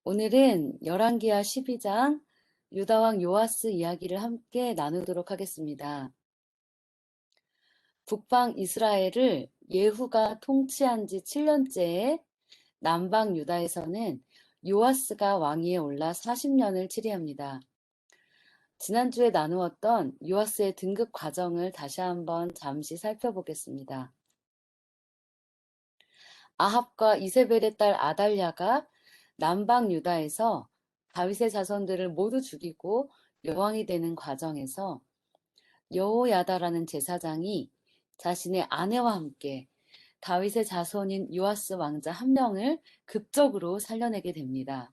오늘은 열왕기하 12장 유다왕 요아스 이야기를 함께 나누도록 하겠습니다. 북방 이스라엘을 예후가 통치한 지 7년째에 남방 유다에서는 요아스가 왕위에 올라 40년을 치리합니다. 지난주에 나누었던 요아스의 등극 과정을 다시 한번 잠시 살펴보겠습니다. 아합과 이세벨의 딸 아달랴가 남방 유다에서 다윗의 자손들을 모두 죽이고 여왕이 되는 과정에서 여호야다라는 제사장이 자신의 아내와 함께 다윗의 자손인 요아스 왕자 한 명을 극적으로 살려내게 됩니다.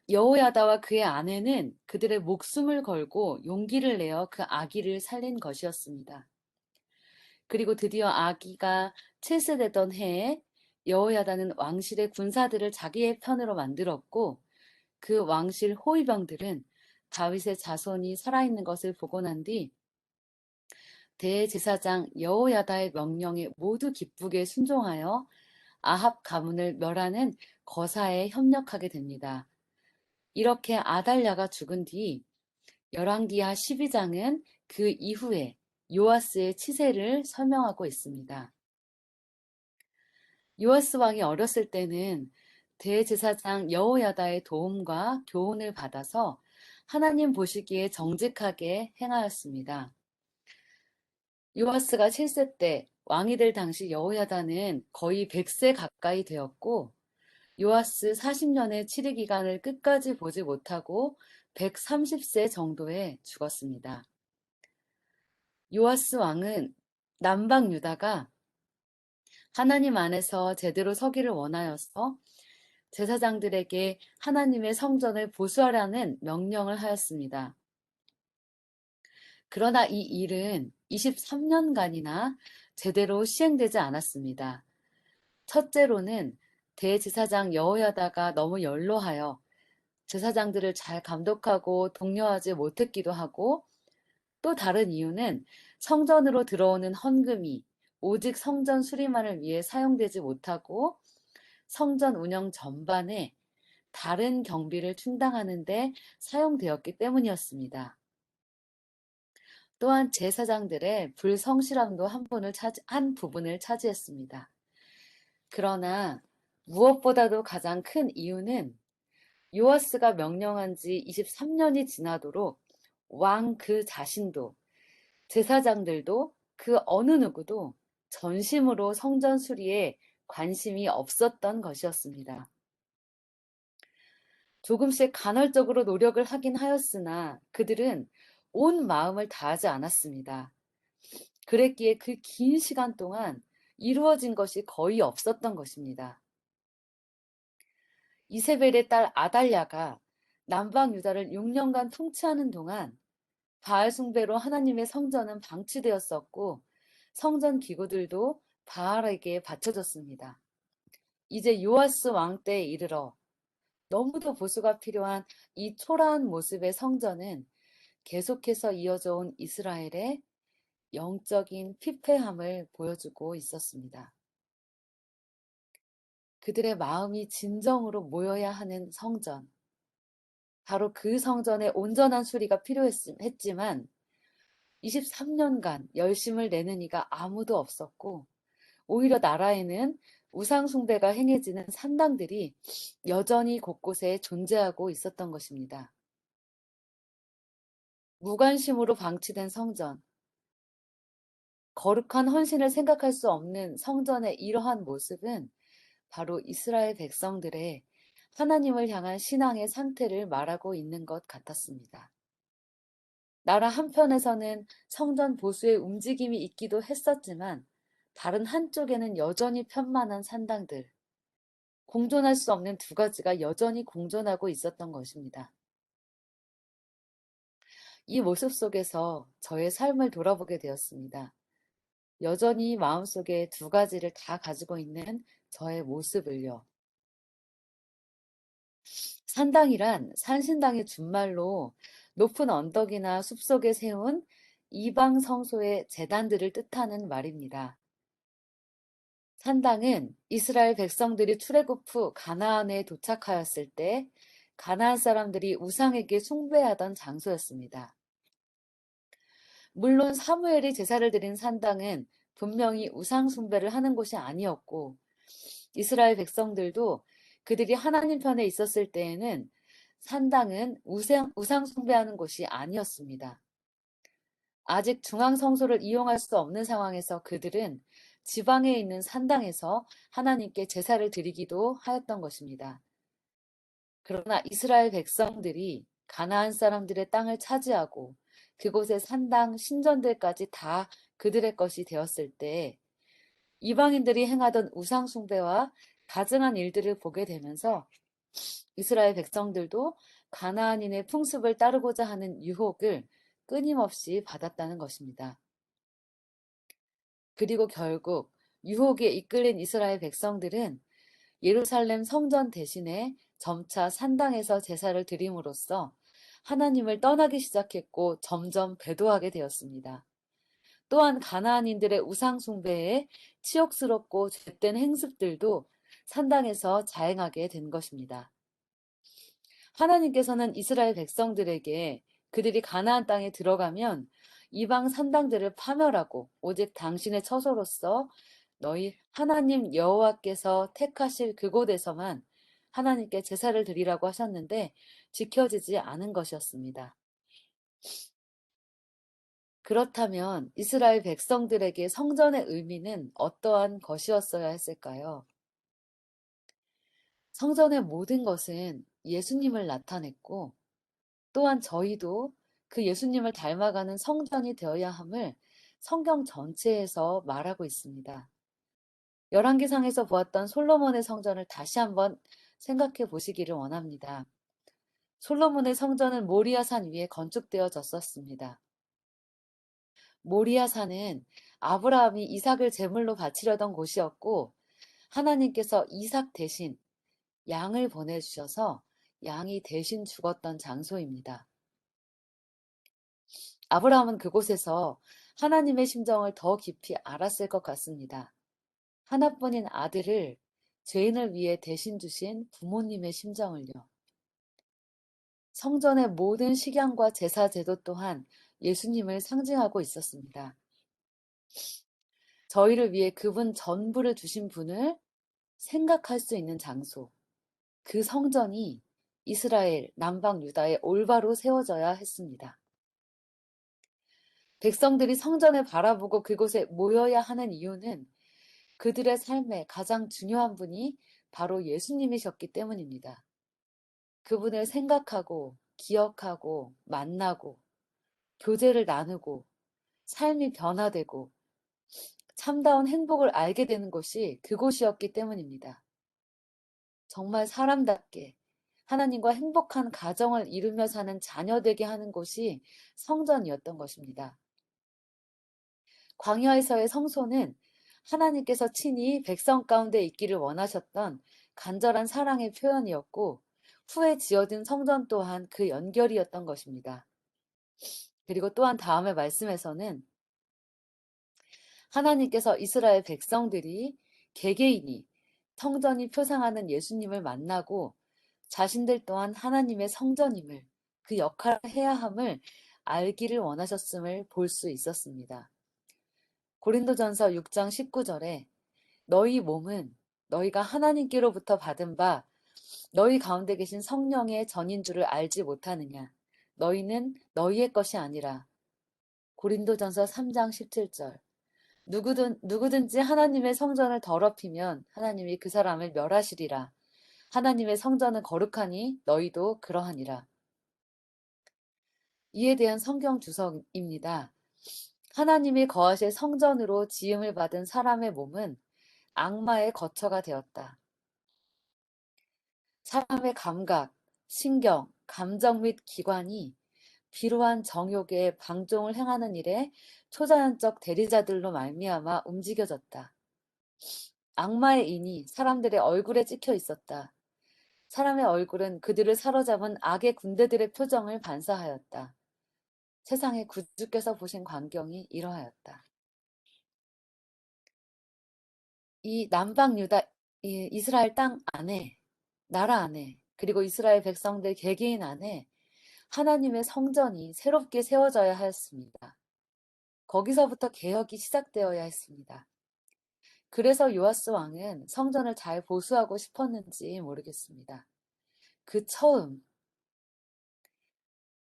여호야다와 그의 아내는 그들의 목숨을 걸고 용기를 내어 그 아기를 살린 것이었습니다. 그리고 드디어 아기가 7세 되던 해에 여호야다는 왕실의 군사들을 자기의 편으로 만들었고 그 왕실 호위병들은 다윗의 자손이 살아있는 것을 보고 난 뒤 대제사장 여호야다의 명령에 모두 기쁘게 순종하여 아합 가문을 멸하는 거사에 협력하게 됩니다. 이렇게 아달랴가 죽은 뒤 열왕기하 12장은 그 이후에 요아스의 치세를 설명하고 있습니다. 요아스 왕이 어렸을 때는 대제사장 여호야다의 도움과 교훈을 받아서 하나님 보시기에 정직하게 행하였습니다. 요아스가 7세 때 왕이 될 당시 여호야다는 거의 100세 가까이 되었고 요아스 40년의 치리 기간을 끝까지 보지 못하고 130세 정도에 죽었습니다. 요아스 왕은 남방 유다가 하나님 안에서 제대로 서기를 원하여서 제사장들에게 하나님의 성전을 보수하라는 명령을 하였습니다. 그러나 이 일은 23년간이나 제대로 시행되지 않았습니다. 첫째로는 대제사장 여호야다가 너무 연로하여 제사장들을 잘 감독하고 독려하지 못했기도 하고 또 다른 이유는 성전으로 들어오는 헌금이 오직 성전 수리만을 위해 사용되지 못하고 성전 운영 전반에 다른 경비를 충당하는 데 사용되었기 때문이었습니다. 또한 제사장들의 불성실함도 한 부분을 차지했습니다. 그러나 무엇보다도 가장 큰 이유는 요아스가 명령한 지 23년이 지나도록 왕 그 자신도 제사장들도 그 어느 누구도 전심으로 성전 수리에 관심이 없었던 것이었습니다. 조금씩 간헐적으로 노력을 하긴 하였으나 그들은 온 마음을 다하지 않았습니다. 그랬기에 그 긴 시간 동안 이루어진 것이 거의 없었던 것입니다. 이세벨의 딸 아달랴가 남방 유다를 6년간 통치하는 동안 바알 숭배로 하나님의 성전은 방치되었었고 성전 기구들도 바알에게 바쳐졌습니다. 이제 요아스 왕 때에 이르러 너무도 보수가 필요한 이 초라한 모습의 성전은 계속해서 이어져 온 이스라엘의 영적인 피폐함을 보여주고 있었습니다. 그들의 마음이 진정으로 모여야 하는 성전, 바로 그 성전의 온전한 수리가 필요했지만 23년간 열심을 내는 이가 아무도 없었고 오히려 나라에는 우상숭배가 행해지는 산당들이 여전히 곳곳에 존재하고 있었던 것입니다. 무관심으로 방치된 성전, 거룩한 헌신을 생각할 수 없는 성전의 이러한 모습은 바로 이스라엘 백성들의 하나님을 향한 신앙의 상태를 말하고 있는 것 같았습니다. 나라 한편에서는 성전 보수의 움직임이 있기도 했었지만 다른 한쪽에는 여전히 편만한 산당들, 공존할 수 없는 두 가지가 여전히 공존하고 있었던 것입니다. 이 모습 속에서 저의 삶을 돌아보게 되었습니다. 여전히 마음속에 두 가지를 다 가지고 있는 저의 모습을요. 산당이란 산신당의 준말로 높은 언덕이나 숲속에 세운 이방 성소의 제단들을 뜻하는 말입니다. 산당은 이스라엘 백성들이 출애굽 후 가나안에 도착하였을 때 가나안 사람들이 우상에게 숭배하던 장소였습니다. 물론 사무엘이 제사를 드린 산당은 분명히 우상 숭배를 하는 곳이 아니었고 이스라엘 백성들도 그들이 하나님 편에 있었을 때에는 산당은 우상 숭배하는 곳이 아니었습니다. 아직 중앙 성소를 이용할 수 없는 상황에서 그들은 지방에 있는 산당에서 하나님께 제사를 드리기도 하였던 것입니다. 그러나 이스라엘 백성들이 가나안 사람들의 땅을 차지하고 그곳의 산당, 신전들까지 다 그들의 것이 되었을 때 이방인들이 행하던 우상 숭배와 가증한 일들을 보게 되면서 이스라엘 백성들도 가나안인의 풍습을 따르고자 하는 유혹을 끊임없이 받았다는 것입니다. 그리고 결국 유혹에 이끌린 이스라엘 백성들은 예루살렘 성전 대신에 점차 산당에서 제사를 드림으로써 하나님을 떠나기 시작했고 점점 배도하게 되었습니다. 또한 가나안인들의 우상 숭배에 치욕스럽고 죄된 행습들도 산당에서 자행하게 된 것입니다. 하나님께서는 이스라엘 백성들에게 그들이 가나안 땅에 들어가면 이방 산당들을 파멸하고 오직 당신의 처소로서 너희 하나님 여호와께서 택하실 그곳에서만 하나님께 제사를 드리라고 하셨는데 지켜지지 않은 것이었습니다. 그렇다면 이스라엘 백성들에게 성전의 의미는 어떠한 것이었어야 했을까요? 성전의 모든 것은 예수님을 나타냈고 또한 저희도 그 예수님을 닮아가는 성전이 되어야 함을 성경 전체에서 말하고 있습니다. 열왕기상에서 보았던 솔로몬의 성전을 다시 한번 생각해 보시기를 원합니다. 솔로몬의 성전은 모리아산 위에 건축되어졌었습니다. 모리아산은 아브라함이 이삭을 제물로 바치려던 곳이었고 하나님께서 이삭 대신 양을 보내주셔서 양이 대신 죽었던 장소입니다. 아브라함은 그곳에서 하나님의 심정을 더 깊이 알았을 것 같습니다. 하나뿐인 아들을 죄인을 위해 대신 주신 부모님의 심정을요. 성전의 모든 식양과 제사 제도 또한 예수님을 상징하고 있었습니다. 저희를 위해 그분 전부를 주신 분을 생각할 수 있는 장소, 그 성전이 이스라엘 남방 유다에 올바로 세워져야 했습니다. 백성들이 성전을 바라보고 그곳에 모여야 하는 이유는 그들의 삶의 가장 중요한 분이 바로 예수님이셨기 때문입니다. 그분을 생각하고 기억하고 만나고 교제를 나누고 삶이 변화되고 참다운 행복을 알게 되는 곳이 그곳이었기 때문입니다. 정말 사람답게 하나님과 행복한 가정을 이루며 사는 자녀 되게 하는 곳이 성전이었던 것입니다. 광야에서의 성소는 하나님께서 친히 백성 가운데 있기를 원하셨던 간절한 사랑의 표현이었고 후에 지어진 성전 또한 그 연결이었던 것입니다. 그리고 또한 다음의 말씀에서는 하나님께서 이스라엘 백성들이 개개인이 성전이 표상하는 예수님을 만나고 자신들 또한 하나님의 성전임을 그 역할을 해야 함을 알기를 원하셨음을 볼 수 있었습니다. 고린도전서 6장 19절에 너희 몸은 너희가 하나님께로부터 받은 바 너희 가운데 계신 성령의 전인 줄을 알지 못하느냐. 너희는 너희의 것이 아니라 고린도전서 3장 17절 누구든지 하나님의 성전을 더럽히면 하나님이 그 사람을 멸하시리라. 하나님의 성전은 거룩하니 너희도 그러하니라. 이에 대한 성경 주석입니다. 하나님이 거하실 성전으로 지음을 받은 사람의 몸은 악마의 거처가 되었다. 사람의 감각, 신경, 감정 및 기관이 비루한 정욕에 방종을 행하는 일에 초자연적 대리자들로 말미암아 움직여졌다. 악마의 인이 사람들의 얼굴에 찍혀 있었다. 사람의 얼굴은 그들을 사로잡은 악의 군대들의 표정을 반사하였다. 세상의 구주께서 보신 광경이 이러하였다. 이 남방 유다, 이스라엘 땅 안에, 나라 안에, 그리고 이스라엘 백성들 개개인 안에 하나님의 성전이 새롭게 세워져야 하였습니다. 거기서부터 개혁이 시작되어야 했습니다. 그래서 요아스 왕은 성전을 잘 보수하고 싶었는지 모르겠습니다. 그 처음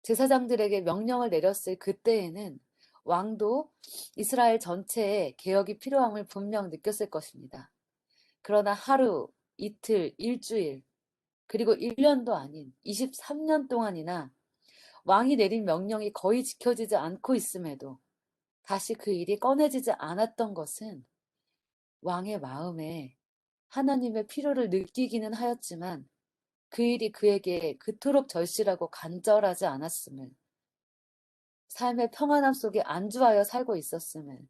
제사장들에게 명령을 내렸을 그때에는 왕도 이스라엘 전체에 개혁이 필요함을 분명 느꼈을 것입니다. 그러나 하루, 이틀, 일주일, 그리고 1년도 아닌 23년 동안이나 왕이 내린 명령이 거의 지켜지지 않고 있음에도 다시 그 일이 꺼내지지 않았던 것은 왕의 마음에 하나님의 필요를 느끼기는 하였지만 그 일이 그에게 그토록 절실하고 간절하지 않았음을, 삶의 평안함 속에 안주하여 살고 있었음을,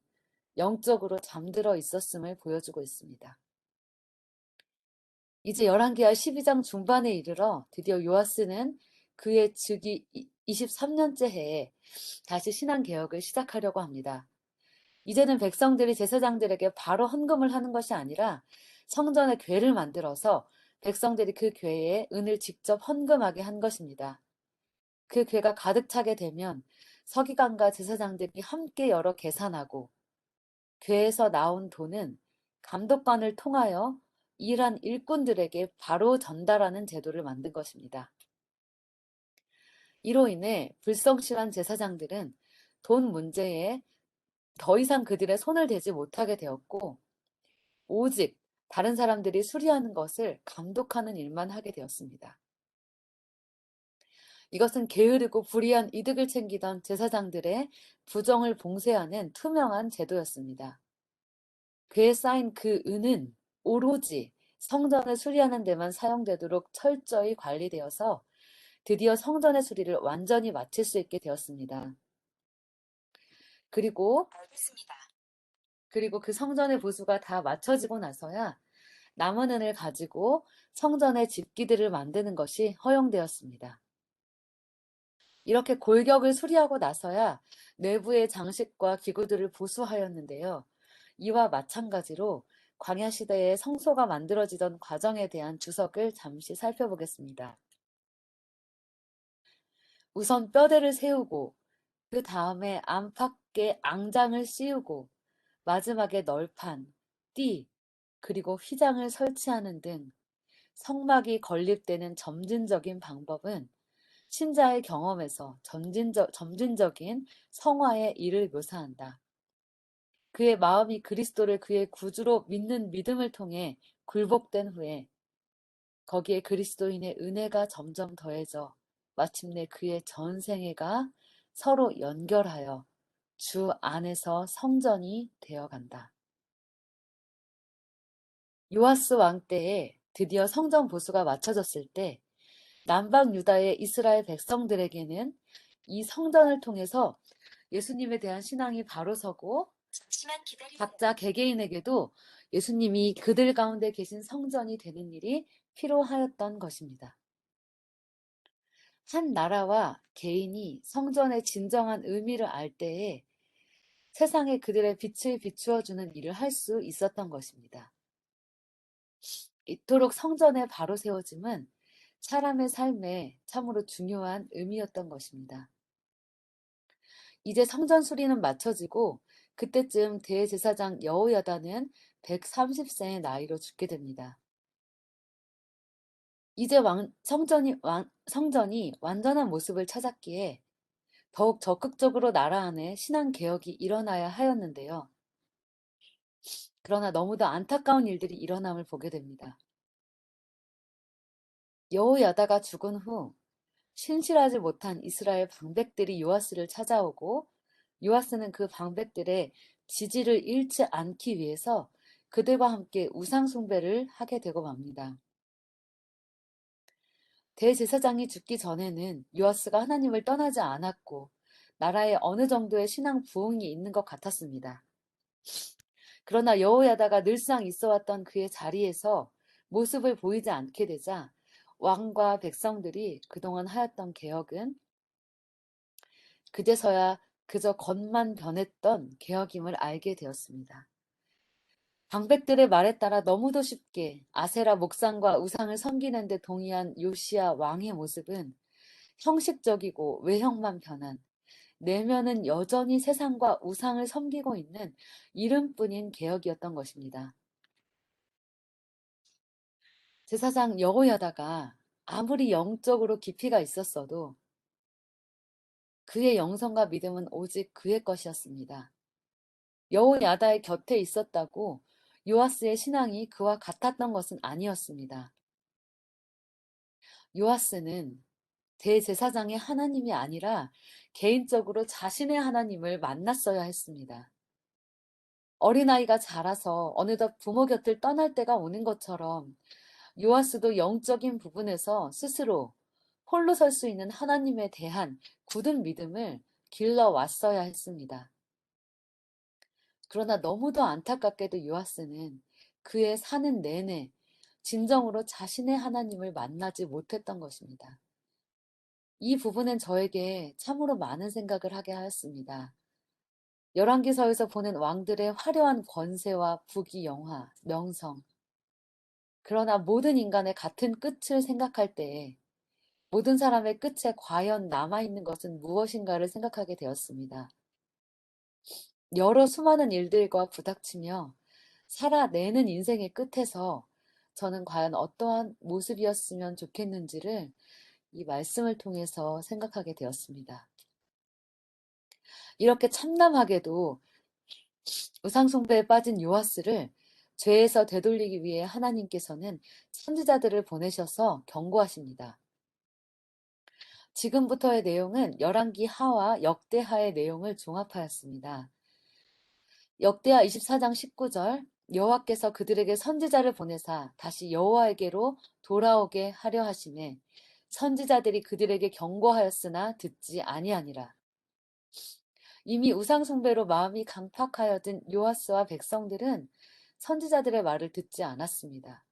영적으로 잠들어 있었음을 보여주고 있습니다. 이제 열왕기하 12장 중반에 이르러 드디어 요아스는 그의 즉위 23년째 해에 다시 신앙개혁을 시작하려고 합니다. 이제는 백성들이 제사장들에게 바로 헌금을 하는 것이 아니라 성전에 궤를 만들어서 백성들이 그 궤에 은을 직접 헌금하게 한 것입니다. 그 궤가 가득 차게 되면 서기관과 제사장들이 함께 열어 계산하고 궤에서 나온 돈은 감독관을 통하여 일한 일꾼들에게 바로 전달하는 제도를 만든 것입니다. 이로 인해 불성실한 제사장들은 돈 문제에 더 이상 그들의 손을 대지 못하게 되었고 오직 다른 사람들이 수리하는 것을 감독하는 일만 하게 되었습니다. 이것은 게으르고 불의한 이득을 챙기던 제사장들의 부정을 봉쇄하는 투명한 제도였습니다. 궤에 쌓인 그 은은 오로지 성전을 수리하는 데만 사용되도록 철저히 관리되어서 드디어 성전의 수리를 완전히 마칠 수 있게 되었습니다. 그리고 그 성전의 보수가 다 마쳐지고 나서야 남은 은을 가지고 성전의 집기들을 만드는 것이 허용되었습니다. 이렇게 골격을 수리하고 나서야 내부의 장식과 기구들을 보수하였는데요. 이와 마찬가지로 광야 시대에 성소가 만들어지던 과정에 대한 주석을 잠시 살펴보겠습니다. 우선 뼈대를 세우고 그 다음에 안팎에 앙장을 씌우고 마지막에 널판, 띠, 그리고 휘장을 설치하는 등 성막이 건립되는 점진적인 방법은 신자의 경험에서 점진적인 성화의 일을 묘사한다. 그의 마음이 그리스도를 그의 구주로 믿는 믿음을 통해 굴복된 후에 거기에 그리스도인의 은혜가 점점 더해져 마침내 그의 전생애가 서로 연결하여 주 안에서 성전이 되어간다. 요아스 왕 때에 드디어 성전 보수가 마쳐졌을 때 남방 유다의 이스라엘 백성들에게는 이 성전을 통해서 예수님에 대한 신앙이 바로 서고 각자 개개인에게도 예수님이 그들 가운데 계신 성전이 되는 일이 필요하였던 것입니다. 한 나라와 개인이 성전의 진정한 의미를 알 때에 세상에 그들의 빛을 비추어주는 일을 할 수 있었던 것입니다. 이토록 성전의 바로 세워짐은 사람의 삶에 참으로 중요한 의미였던 것입니다. 이제 성전 수리는 마쳐지고 그때쯤 대제사장 여호야다는 130세의 나이로 죽게 됩니다. 이제 성전이 완전한 모습을 찾았기에 더욱 적극적으로 나라 안에 신앙 개혁이 일어나야 하였는데요. 그러나 너무도 안타까운 일들이 일어남을 보게 됩니다. 여호야다가 죽은 후 신실하지 못한 이스라엘 방백들이 요아스를 찾아오고 요아스는 그 방백들의 지지를 잃지 않기 위해서 그들과 함께 우상 숭배를 하게 되고 맙니다. 대제사장이 죽기 전에는 요아스가 하나님을 떠나지 않았고 나라에 어느 정도의 신앙 부흥이 있는 것 같았습니다. 그러나 여호야다가 늘상 있어왔던 그의 자리에서 모습을 보이지 않게 되자 왕과 백성들이 그동안 하였던 개혁은 그제서야 그저 겉만 변했던 개혁임을 알게 되었습니다. 방백들의 말에 따라 너무도 쉽게 아세라 목상과 우상을 섬기는 데 동의한 요시야 왕의 모습은 형식적이고 외형만 변한, 내면은 여전히 세상과 우상을 섬기고 있는 이름뿐인 개혁이었던 것입니다. 제사장 여호야다가 아무리 영적으로 깊이가 있었어도 그의 영성과 믿음은 오직 그의 것이었습니다. 여호야다의 곁에 있었다고 요아스의 신앙이 그와 같았던 것은 아니었습니다. 요아스는 대제사장의 하나님이 아니라 개인적으로 자신의 하나님을 만났어야 했습니다. 어린아이가 자라서 어느덧 부모 곁을 떠날 때가 오는 것처럼 요아스도 영적인 부분에서 스스로 홀로 설 수 있는 하나님에 대한 굳은 믿음을 길러왔어야 했습니다. 그러나 너무도 안타깝게도 요아스는 그의 사는 내내 진정으로 자신의 하나님을 만나지 못했던 것입니다. 이 부분은 저에게 참으로 많은 생각을 하게 하였습니다. 열왕기서에서 보는 왕들의 화려한 권세와 부귀 영화, 명성. 그러나 모든 인간의 같은 끝을 생각할 때에 모든 사람의 끝에 과연 남아있는 것은 무엇인가를 생각하게 되었습니다. 여러 수많은 일들과 부닥치며 살아내는 인생의 끝에서 저는 과연 어떠한 모습이었으면 좋겠는지를 이 말씀을 통해서 생각하게 되었습니다. 이렇게 참담하게도 우상숭배에 빠진 요아스를 죄에서 되돌리기 위해 하나님께서는 선지자들을 보내셔서 경고하십니다. 지금부터의 내용은 열왕기 하와 역대하의 내용을 종합하였습니다. 역대하 24장 19절 여호와께서 그들에게 선지자를 보내사 다시 여호와에게로 돌아오게 하려 하심에 선지자들이 그들에게 경고하였으나 듣지 아니하니라. 이미 우상 숭배로 마음이 강팍하여진 요아스와 백성들은 선지자들의 말을 듣지 않았습니다.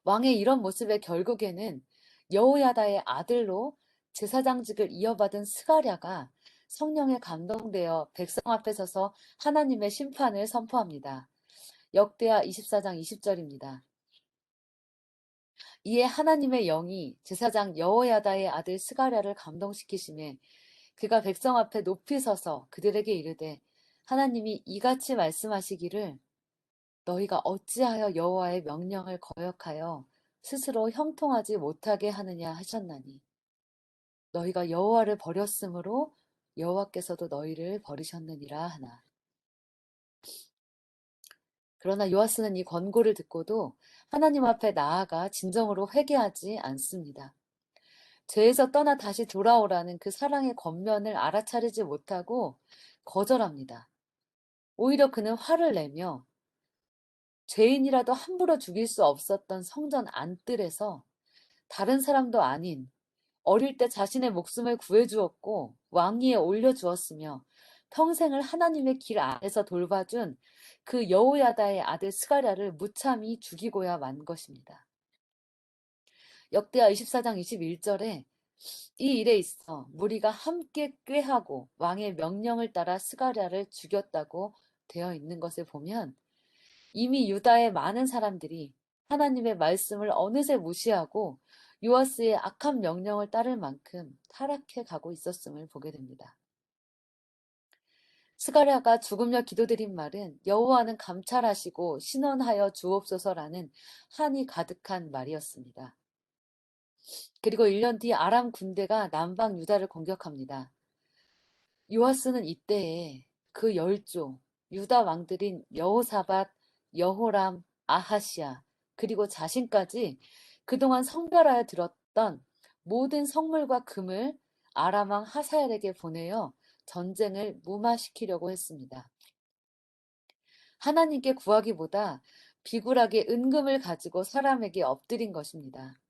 왕의 이런 모습의 결국에는 여호야다의 아들로 제사장직을 이어받은 스가랴가 성령에 감동되어 백성 앞에 서서 하나님의 심판을 선포합니다. 역대하 24장 20절입니다. 이에 하나님의 영이 제사장 여호야다의 아들 스가랴를 감동시키심에 그가 백성 앞에 높이 서서 그들에게 이르되 하나님이 이같이 말씀하시기를 너희가 어찌하여 여호와의 명령을 거역하여 스스로 형통하지 못하게 하느냐 하셨나니 너희가 여호와를 버렸으므로 여호와께서도 너희를 버리셨느니라 하나. 그러나 요아스는 이 권고를 듣고도 하나님 앞에 나아가 진정으로 회개하지 않습니다. 죄에서 떠나 다시 돌아오라는 그 사랑의 권면을 알아차리지 못하고 거절합니다. 오히려 그는 화를 내며 죄인이라도 함부로 죽일 수 없었던 성전 안뜰에서 다른 사람도 아닌 어릴 때 자신의 목숨을 구해주었고 왕위에 올려주었으며 평생을 하나님의 길 안에서 돌봐준 그 여호야다의 아들 스가랴를 무참히 죽이고야 만 것입니다. 역대하 24장 21절에 이 일에 있어 무리가 함께 꾀하고 왕의 명령을 따라 스가랴를 죽였다고 되어 있는 것을 보면 이미 유다의 많은 사람들이 하나님의 말씀을 어느새 무시하고 요아스의 악한 명령을 따를 만큼 타락해 가고 있었음을 보게 됩니다. 스가랴가 죽으며 기도드린 말은 여호와는 감찰하시고 신원하여 주옵소서라는 한이 가득한 말이었습니다. 그리고 1년 뒤 아람 군대가 남방 유다를 공격합니다. 요아스는 이때에 그 열조 유다 왕들인 여호사밧, 여호람, 아하시아 그리고 자신까지 그동안 성별하여 들었던 모든 성물과 금을 아람 왕 하사엘에게 보내어 전쟁을 무마시키려고 했습니다. 하나님께 구하기보다 비굴하게 은금을 가지고 사람에게 엎드린 것입니다.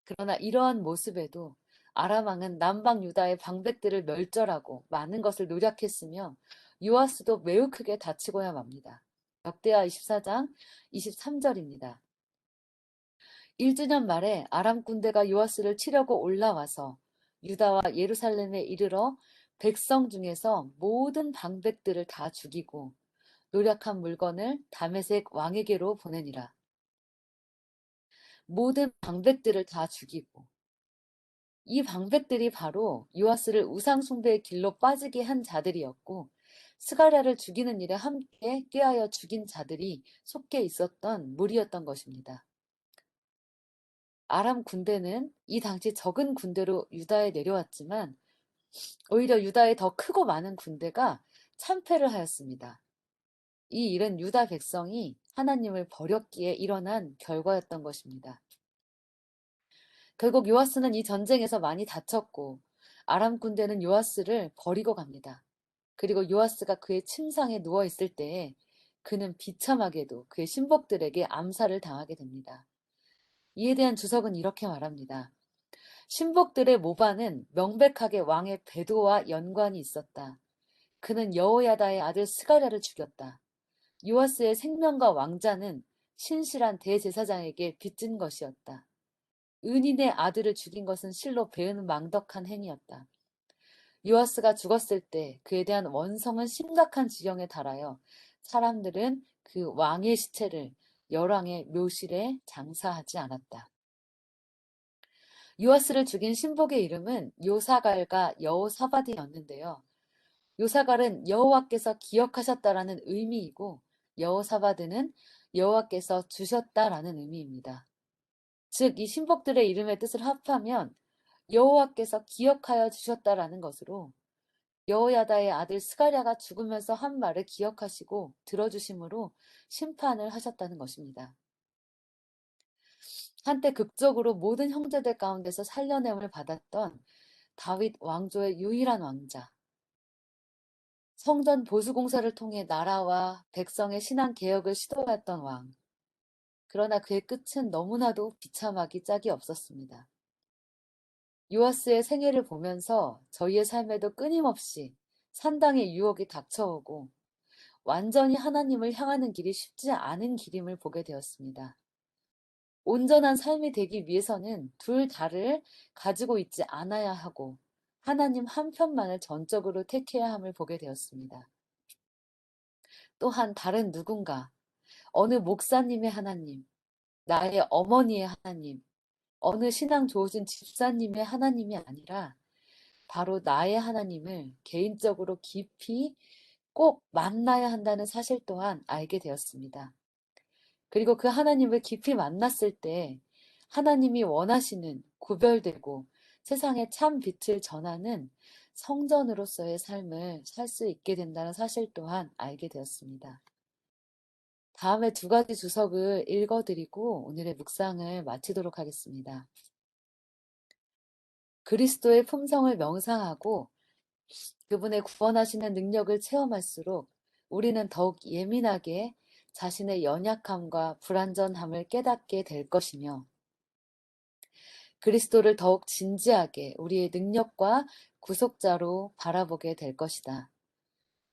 그러나 이러한 모습에도 아람 왕은 남방 유다의 방백들을 멸절하고 많은 것을 노력했으며 요아스도 매우 크게 다치고야 맙니다. 역대하 24장 23절입니다. 1주년 말에 아람 군대가 요아스를 치려고 올라와서 유다와 예루살렘에 이르러 백성 중에서 모든 방백들을 다 죽이고 노력한 물건을 다메섹 왕에게로 보내니라. 모든 방백들을 다 죽이고 이 방백들이 바로 요아스를 우상 숭배의 길로 빠지게 한 자들이었고 스가랴를 죽이는 일에 함께 꾀하여 죽인 자들이 속해 있었던 무리였던 것입니다. 아람 군대는 이 당시 적은 군대로 유다에 내려왔지만 오히려 유다의 더 크고 많은 군대가 참패를 하였습니다. 이 일은 유다 백성이 하나님을 버렸기에 일어난 결과였던 것입니다. 결국 요아스는 이 전쟁에서 많이 다쳤고 아람 군대는 요아스를 버리고 갑니다. 그리고 요아스가 그의 침상에 누워 있을 때에 그는 비참하게도 그의 신복들에게 암살을 당하게 됩니다. 이에 대한 주석은 이렇게 말합니다. 신복들의 모반은 명백하게 왕의 배도와 연관이 있었다. 그는 여호야다의 아들 스가랴를 죽였다. 요아스의 생명과 왕자는 신실한 대제사장에게 빚진 것이었다. 은인의 아들을 죽인 것은 실로 배은망덕한 행위였다. 요아스가 죽었을 때 그에 대한 원성은 심각한 지경에 달하여 사람들은 그 왕의 시체를 열왕의 묘실에 장사하지 않았다. 요아스를 죽인 신복의 이름은 요사갈과 여호사밧이었는데요. 요사갈은 여호와께서 기억하셨다라는 의미이고 여호사밧은 여호와께서 주셨다라는 의미입니다. 즉, 이 신복들의 이름의 뜻을 합하면 여호와께서 기억하여 주셨다라는 것으로 여호야다의 아들 스가랴가 죽으면서 한 말을 기억하시고 들어주심으로 심판을 하셨다는 것입니다. 한때 극적으로 모든 형제들 가운데서 살려냄을 받았던 다윗 왕조의 유일한 왕자, 성전 보수공사를 통해 나라와 백성의 신앙 개혁을 시도했던 왕. 그러나 그의 끝은 너무나도 비참하기 짝이 없었습니다. 요아스의 생애를 보면서 저희의 삶에도 끊임없이 산당의 유혹이 닥쳐오고 완전히 하나님을 향하는 길이 쉽지 않은 길임을 보게 되었습니다. 온전한 삶이 되기 위해서는 둘 다를 가지고 있지 않아야 하고 하나님 한 편만을 전적으로 택해야 함을 보게 되었습니다. 또한 다른 누군가, 어느 목사님의 하나님, 나의 어머니의 하나님, 어느 신앙 좋으신 집사님의 하나님이 아니라 바로 나의 하나님을 개인적으로 깊이 꼭 만나야 한다는 사실 또한 알게 되었습니다. 그리고 그 하나님을 깊이 만났을 때 하나님이 원하시는 구별되고 세상에 참 빛을 전하는 성전으로서의 삶을 살 수 있게 된다는 사실 또한 알게 되었습니다. 다음에 두 가지 주석을 읽어드리고 오늘의 묵상을 마치도록 하겠습니다. 그리스도의 품성을 명상하고 그분의 구원하시는 능력을 체험할수록 우리는 더욱 예민하게 자신의 연약함과 불완전함을 깨닫게 될 것이며 그리스도를 더욱 진지하게 우리의 능력과 구속자로 바라보게 될 것이다.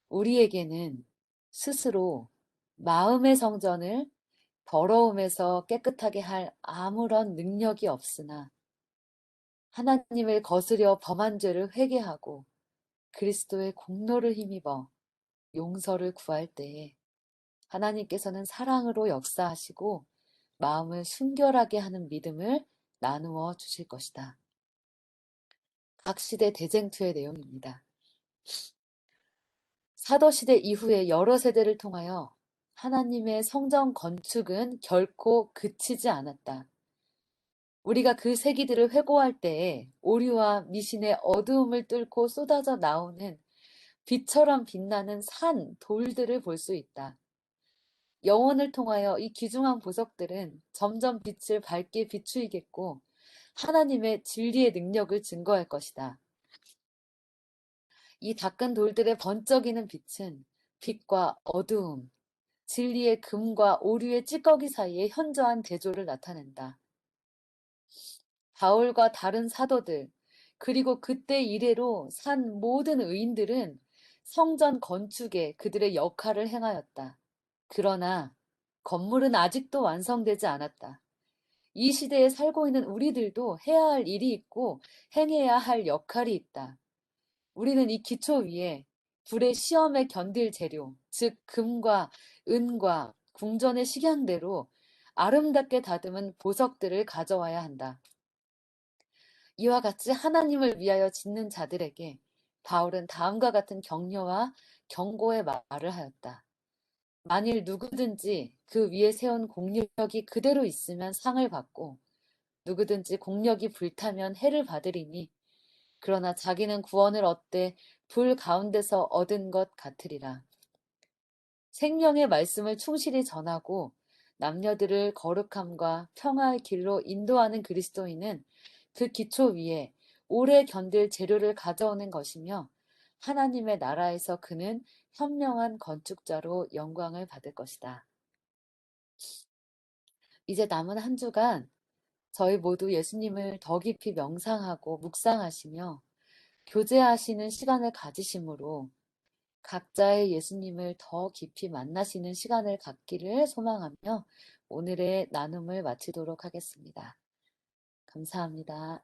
우리에게는 스스로 마음의 성전을 더러움에서 깨끗하게 할 아무런 능력이 없으나 하나님을 거스려 범한 죄를 회개하고 그리스도의 공로를 힘입어 용서를 구할 때에 하나님께서는 사랑으로 역사하시고 마음을 순결하게 하는 믿음을 나누어 주실 것이다. 각 시대 대쟁투의 내용입니다. 사도시대 이후에 여러 세대를 통하여 하나님의 성전 건축은 결코 그치지 않았다. 우리가 그 세기들을 회고할 때에 오류와 미신의 어두움을 뚫고 쏟아져 나오는 빛처럼 빛나는 산, 돌들을 볼 수 있다. 영혼을 통하여 이 귀중한 보석들은 점점 빛을 밝게 비추이겠고 하나님의 진리의 능력을 증거할 것이다. 이 닦은 돌들의 번쩍이는 빛은 빛과 어두움, 진리의 금과 오류의 찌꺼기 사이에 현저한 대조를 나타낸다. 바울과 다른 사도들, 그리고 그때 이래로 산 모든 의인들은 성전 건축에 그들의 역할을 행하였다. 그러나 건물은 아직도 완성되지 않았다. 이 시대에 살고 있는 우리들도 해야 할 일이 있고 행해야 할 역할이 있다. 우리는 이 기초 위에 불의 시험에 견딜 재료, 즉 금과 은과 궁전의 식양대로 아름답게 다듬은 보석들을 가져와야 한다. 이와 같이 하나님을 위하여 짓는 자들에게 바울은 다음과 같은 격려와 경고의 말을 하였다. 만일 누구든지 그 위에 세운 공력이 그대로 있으면 상을 받고 누구든지 공력이 불타면 해를 받으리니 그러나 자기는 구원을 얻되 불 가운데서 얻은 것 같으리라. 생명의 말씀을 충실히 전하고 남녀들을 거룩함과 평화의 길로 인도하는 그리스도인은 그 기초 위에 오래 견딜 재료를 가져오는 것이며 하나님의 나라에서 그는 현명한 건축자로 영광을 받을 것이다. 이제 남은 한 주간 저희 모두 예수님을 더 깊이 명상하고 묵상하시며 교제하시는 시간을 가지심으로 각자의 예수님을 더 깊이 만나시는 시간을 갖기를 소망하며 오늘의 나눔을 마치도록 하겠습니다. 감사합니다.